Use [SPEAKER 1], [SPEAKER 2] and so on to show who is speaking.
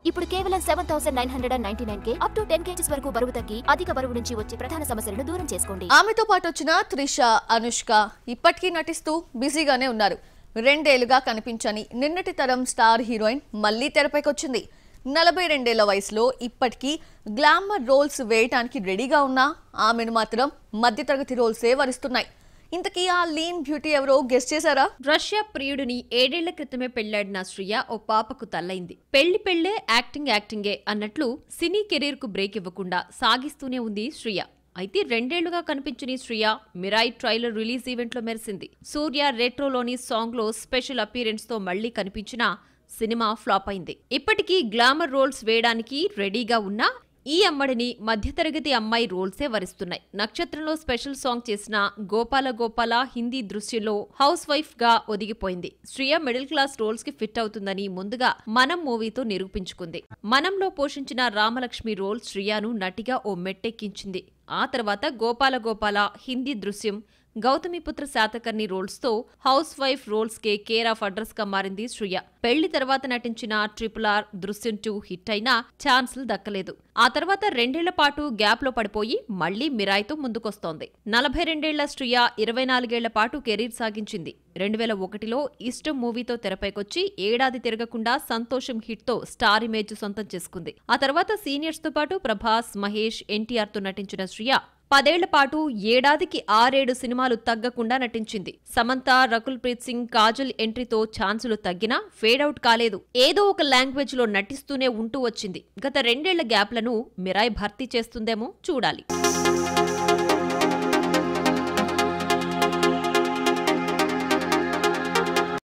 [SPEAKER 1] ఇప్పుడు కేవలం 7999K up to 10 kgs వరకు బరువు తగ్గి అధిక బరువు నుంచి వచ్చే ప్రధాన సమస్యలను దూరం చేసుకోండి.
[SPEAKER 2] ఆమెతో పాటు వచ్చిన త్రిష, అనుష్క ఇప్పటికీ నటిస్తూ బిజీగానే ఉన్నారు. 2 ఏళ్లుగా కనిపించని నిన్నటి తరం స్టార్ హీరోయిన్ మళ్లీ తెరపైకొచ్చింది. 42 ఏళ్ల వయసులో ఇప్పటికీ గ్లామర్ రోల్స్ వేయటానికి రెడీగా ఉన్నా ఆమెను మాత్రం మధ్యతరగతి రోల్సే వరిస్తున్నాయి. ఇంతకీ ఆ లీన్ బ్యూటీ ఎవరో గెస్ చేశారా?
[SPEAKER 3] రష్యా ప్రియుడిని 7 ఏళ్ల క్రితమే పెళ్లాడిన శ్రియ ఓ పాపకు తల్లైంది. పెళ్లే యాక్టింగే అన్నట్లు సినీ కెరీర్ కు బ్రేక్ ఇవ్వకుండా సాగిస్తూనే ఉంది శ్రియ. అయితే 2 ఏళ్లుగా కనిపించిన Shriya Mirai trailer release event లో మెరిసింది. సూర్య రెట్రోలోని సాంగ్ లో స్పెషల్ అపీరెన్స్ తో మళ్లీ కనిపించిన సినిమా ఫ్లాప్ అయింది. ఇప్పటికీ గ్లామర్ రోల్స్ వేయడానికి రెడీగా ఉన్నా ఈ అమ్మడిని మధ్యతరగతి అమ్మాయి రోల్సే వరిస్తున్నాయి. నక్షత్రంలో స్పెషల్ సాంగ్ చేసిన గోపాల గోపాల హిందీ దృశ్యంలో హౌస్ వైఫ్ గా ఒదిగిపోయింది. శ్రియ మిడిల్ క్లాస్ రోల్స్ కి ఫిట్ అవుతుందని ముందుగా మనం మూవీతో నిరూపించుకుంది. మనంలో పోషించిన రామలక్ష్మి రోల్ శ్రియను నటిగా ఓ మెట్టెక్కించింది. ఆ తర్వాత గోపాల గోపాల హిందీ దృశ్యం, గౌతమిపుత్ర శాతకర్ణి రోల్స్ తో హౌస్ వైఫ్ రోల్స్ కే కేర్ ఆఫ్ అడ్రస్ గా మారింది శ్రియ. పెళ్లి తర్వాత నటించిన RRR, దృశ్యం 2 హిట్ అయినా ఛాన్సులు దక్కలేదు. ఆ తర్వాత 2 ఏళ్ల పాటు గ్యాప్ లో పడిపోయి మళ్లీ మిరాయితో ముందుకొస్తోంది. 42 ఏళ్ల శ్రియ 24 ఏళ్ల పాటు కెరీర్ సాగించింది. 2001లో ఇష్టం మూవీతో తెరపైకొచ్చి ఏడాది తిరగకుండా సంతోషం హిట్ తో స్టార్ ఇమేజ్ సొంతం చేసుకుంది. ఆ తర్వాత సీనియర్స్ తో పాటు ప్రభాస్, మహేష్, NTR తో నటించిన శ్రియ 10 ఏళ్ల పాటు ఏడాదికి 6-7 సినిమాలు తగ్గకుండా నటించింది. సమంత, రకుల్ ప్రీత్ సింగ్, కాజల్ ఎంట్రీతో ఛాన్సులు తగ్గినా ఫేడౌట్ కాలేదు. ఏదో ఒక లాంగ్వేజ్ లో నటిస్తూనే ఉంటూ వచ్చింది. గత 2 ఏళ్ల గ్యాప్లను మిరాయ్ భర్తీ చేస్తుందేమో చూడాలి.